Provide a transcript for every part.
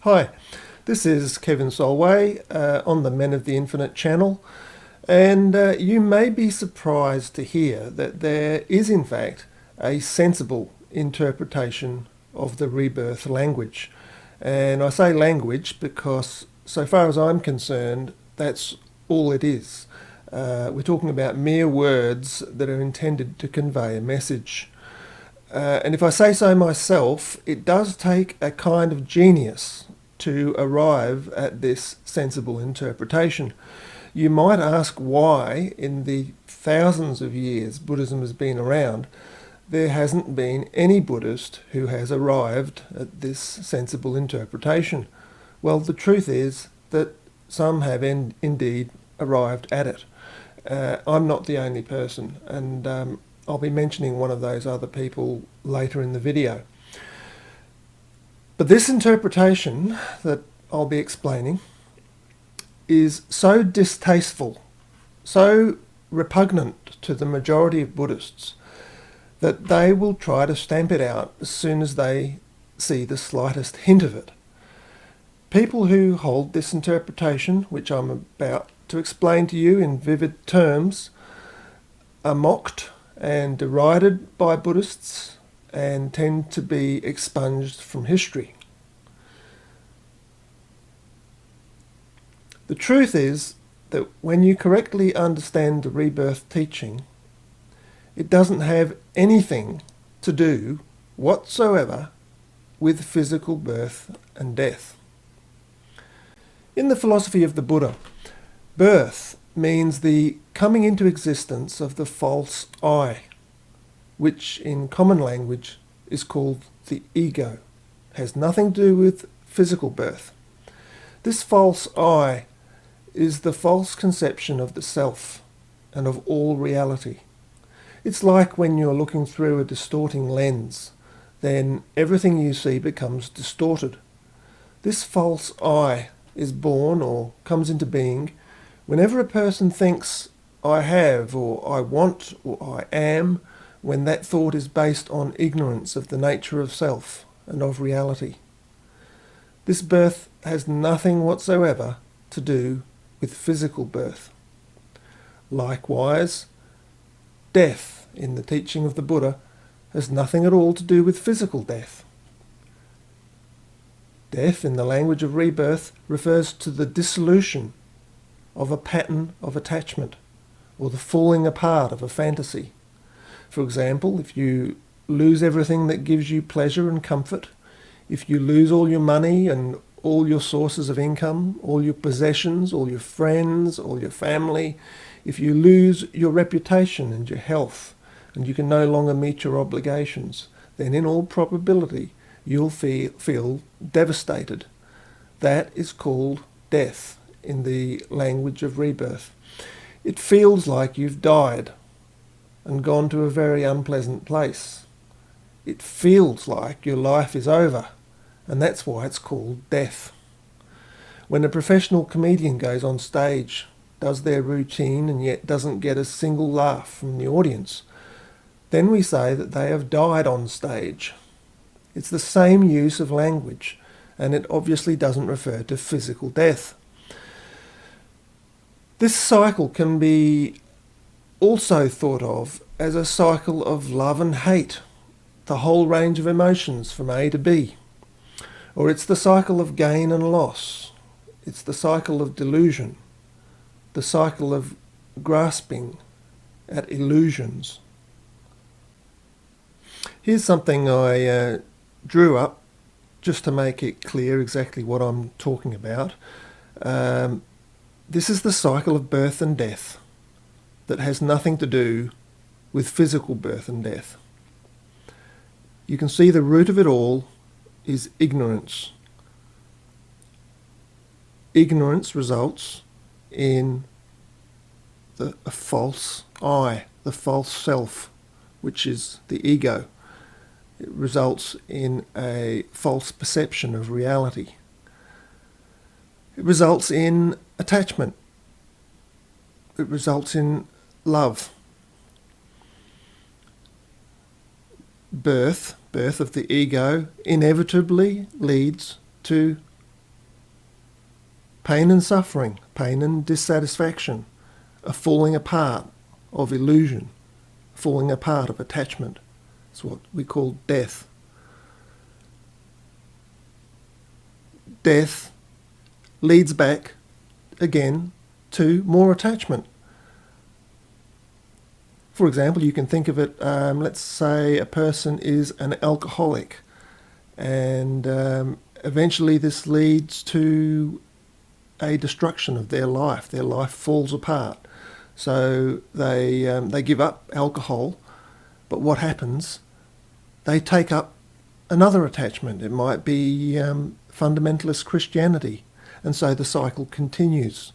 Hi, this is Kevin Solway on the Menoftheinfinite channel, and you may be surprised to hear that there is in fact a sensible interpretation of the rebirth language. And I say language because so far as I'm concerned, that's all it is. We're talking about mere words that are intended to convey a message. And if I say so myself, it does take a kind of genius to arrive at this sensible interpretation. You might ask why, in the thousands of years Buddhism has been around, there hasn't been any Buddhist who has arrived at this sensible interpretation. Well, the truth is that some have indeed arrived at it. I'm not the only person, and I'll be mentioning one of those other people later in the video. But this interpretation that I'll be explaining is so distasteful, so repugnant to the majority of Buddhists, that they will try to stamp it out as soon as they see the slightest hint of it. People who hold this interpretation, which I'm about to explain to you in vivid terms, are mocked and derided by Buddhists and tend to be expunged from history. The truth is that when you correctly understand the rebirth teaching, it doesn't have anything to do whatsoever with physical birth and death. In the philosophy of the Buddha, birth means the coming into existence of the false I, which in common language is called the ego. It has nothing to do with physical birth. This false I is the false conception of the self and of all reality. It's like when you're looking through a distorting lens, then everything you see becomes distorted. This false I is born or comes into being whenever a person thinks I have, or I want, or I am, when that thought is based on ignorance of the nature of self and of reality. This birth has nothing whatsoever to do with physical birth. Likewise, death, in the teaching of the Buddha, has nothing at all to do with physical death. Death, in the language of rebirth, refers to the dissolution of a pattern of attachment, or the falling apart of a fantasy. For example, if you lose everything that gives you pleasure and comfort, if you lose all your money and all your sources of income, all your possessions, all your friends, all your family, if you lose your reputation and your health, and you can no longer meet your obligations, then in all probability you'll feel devastated. That is called death in the language of rebirth. It feels like you've died and gone to a very unpleasant place. It feels like your life is over, and that's why it's called death. When a professional comedian goes on stage, does their routine, and yet doesn't get a single laugh from the audience, then we say that they have died on stage. It's the same use of language, and it obviously doesn't refer to physical death. This cycle can be also thought of as a cycle of love and hate, the whole range of emotions from A to B. Or it's the cycle of gain and loss. It's the cycle of delusion, the cycle of grasping at illusions. Here's something I drew up just to make it clear exactly what I'm talking about. This is the cycle of birth and death that has nothing to do with physical birth and death. You can see the root of it all is ignorance. Ignorance results in a false I, the false self, which is the ego. It results in a false perception of reality. It results in attachment. It results in love. Birth of the ego inevitably leads to pain and suffering, pain and dissatisfaction, a falling apart of illusion, falling apart of attachment. It's what we call death. Death leads back again to more attachment. For example, you can think of it, let's say a person is an alcoholic, and eventually this leads to a destruction of their life. Their life falls apart. So they give up alcohol, but what happens? They take up another attachment. It might be fundamentalist Christianity, and so the cycle continues.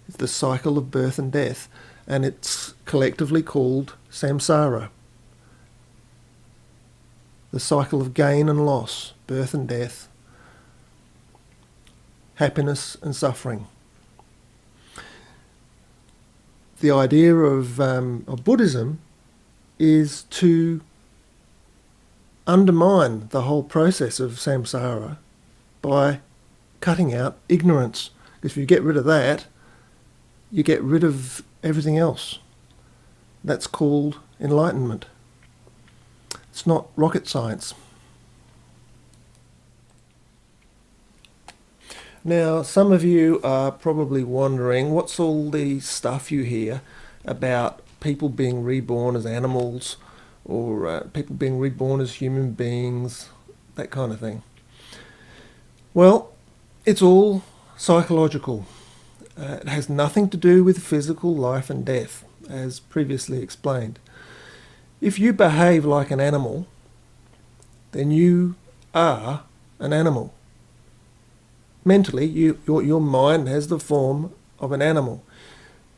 It's the cycle of birth and death, and it's collectively called samsara. The cycle of gain and loss, birth and death, happiness and suffering. The idea of Buddhism is to undermine the whole process of samsara by cutting out ignorance. If you get rid of that, you get rid of everything else. That's called enlightenment. It's not rocket science. Now, some of you are probably wondering, what's all the stuff you hear about people being reborn as animals, or people being reborn as human beings, that kind of thing? Well, it's all psychological. It has nothing to do with physical life and death, as previously explained. If you behave like an animal, then you are an animal. Mentally, your mind has the form of an animal.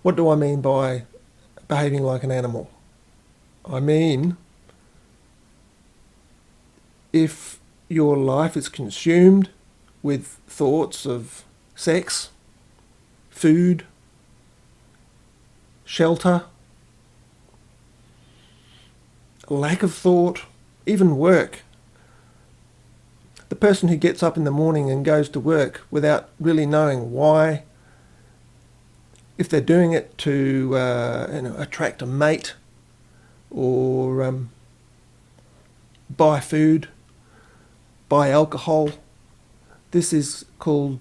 What do I mean by behaving like an animal? I mean, if your life is consumed with thoughts of sex, food, shelter, lack of thought, even work. The person who gets up in the morning and goes to work without really knowing why, if they're doing it to attract a mate, or buy food, buy alcohol, this is called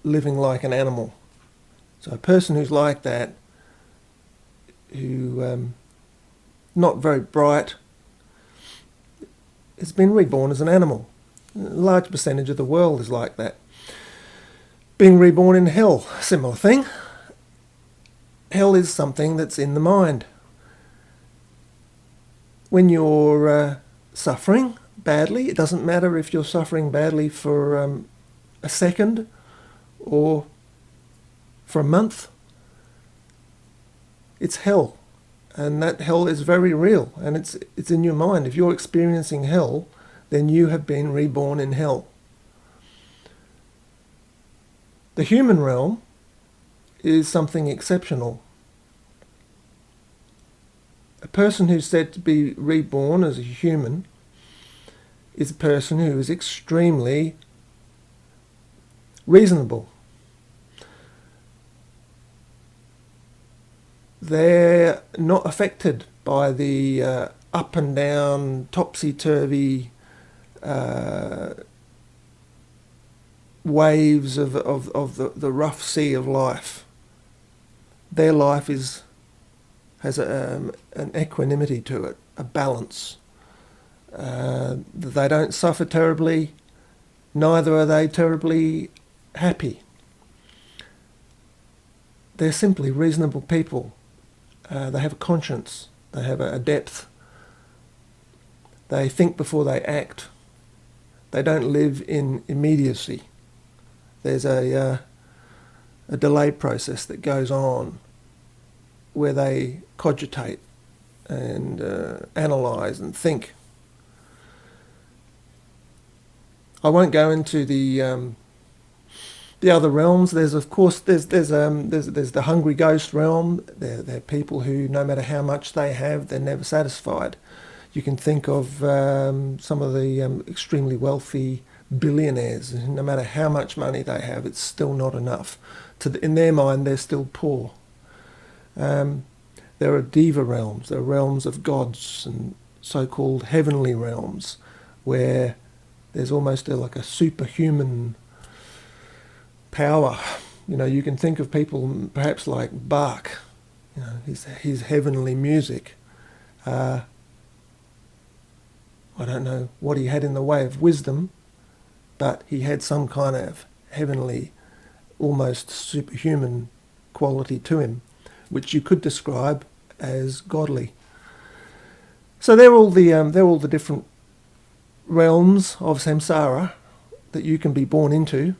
living like an animal. So a person who's like that, who not very bright, has been reborn as an animal. A large percentage of the world is like that. Being reborn in hell, similar thing. Hell is something that's in the mind. When you're suffering badly, it doesn't matter if you're suffering badly for a second or for a month. It's hell, and that hell is very real, and it's in your mind. If you're experiencing hell, then you have been reborn in hell. The human realm is something exceptional. A person who's said to be reborn as a human is a person who is extremely reasonable. They're not affected by the up and down, topsy-turvy waves of the rough sea of life. Their life has an equanimity to it, a balance. They don't suffer terribly, neither are they terribly happy. They're simply reasonable people. They have a conscience, they have a depth. They think before they act. They don't live in immediacy. There's a delay process that goes on where they cogitate and analyse and think. I won't go into the other realms. There's the hungry ghost realm. They're people who, no matter how much they have, they're never satisfied. You can think of some of the extremely wealthy billionaires. No matter how much money they have, it's still not enough. In their mind, they're still poor. There are diva realms. There are realms of gods and so-called heavenly realms where there's almost like a superhuman power. You know, you can think of people perhaps like Bach, you know, his heavenly music. I don't know what he had in the way of wisdom, but he had some kind of heavenly, almost superhuman quality to him, which you could describe as godly. So they're all the different realms of samsara that you can be born into,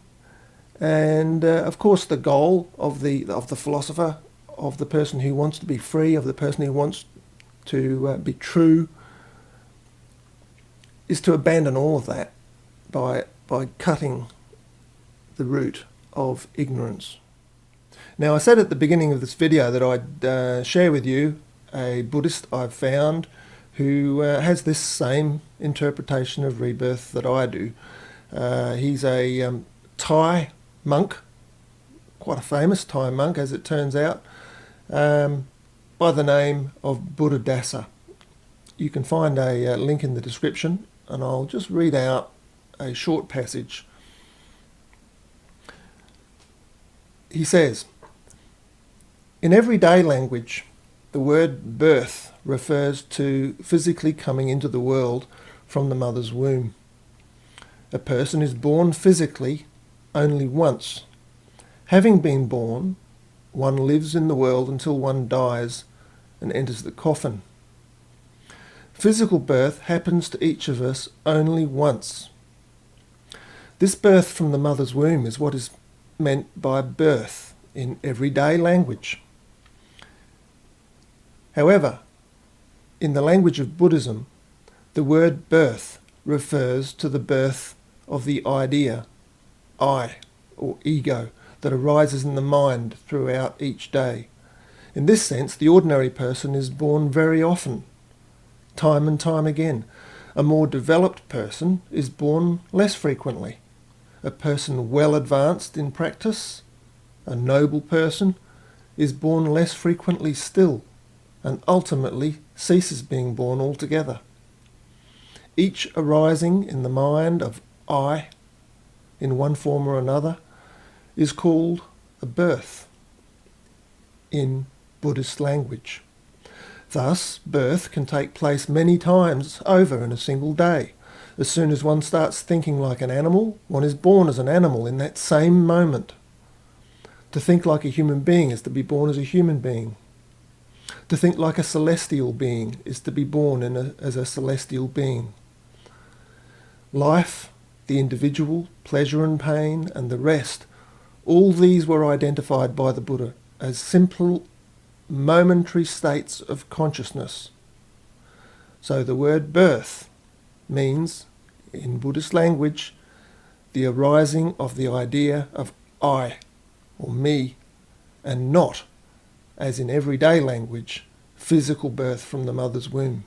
and of course the goal of the philosopher, of the person who wants to be free, of the person who wants to be true, is to abandon all of that by cutting the root of ignorance. Now, I said at the beginning of this video that I'd share with you a Buddhist I've found who has this same interpretation of rebirth that I do. He's a Thai monk, quite a famous Thai monk as it turns out, by the name of Buddhadasa. You can find a link in the description, and I'll just read out a short passage. He says, "In everyday language, the word birth refers to physically coming into the world from the mother's womb. A person is born physically only once. Having been born, one lives in the world until one dies and enters the coffin. Physical birth happens to each of us only once. This birth from the mother's womb is what is meant by birth in everyday language. However, in the language of Buddhism, the word birth refers to the birth of the idea, I, or ego, that arises in the mind throughout each day. In this sense, the ordinary person is born very often, time and time again. A more developed person is born less frequently. A person well advanced in practice, a noble person, is born less frequently still, and ultimately ceases being born altogether. Each arising in the mind of I, in one form or another, is called a birth in Buddhist language. Thus, birth can take place many times over in a single day. As soon as one starts thinking like an animal, one is born as an animal in that same moment. To think like a human being is to be born as a human being. To think like a celestial being is to be born as a celestial being. Life, the individual, pleasure and pain, and the rest, all these were identified by the Buddha as simple, momentary states of consciousness. So the word birth means, in Buddhist language, the arising of the idea of I, or me, and not, as in everyday language, physical birth from the mother's womb.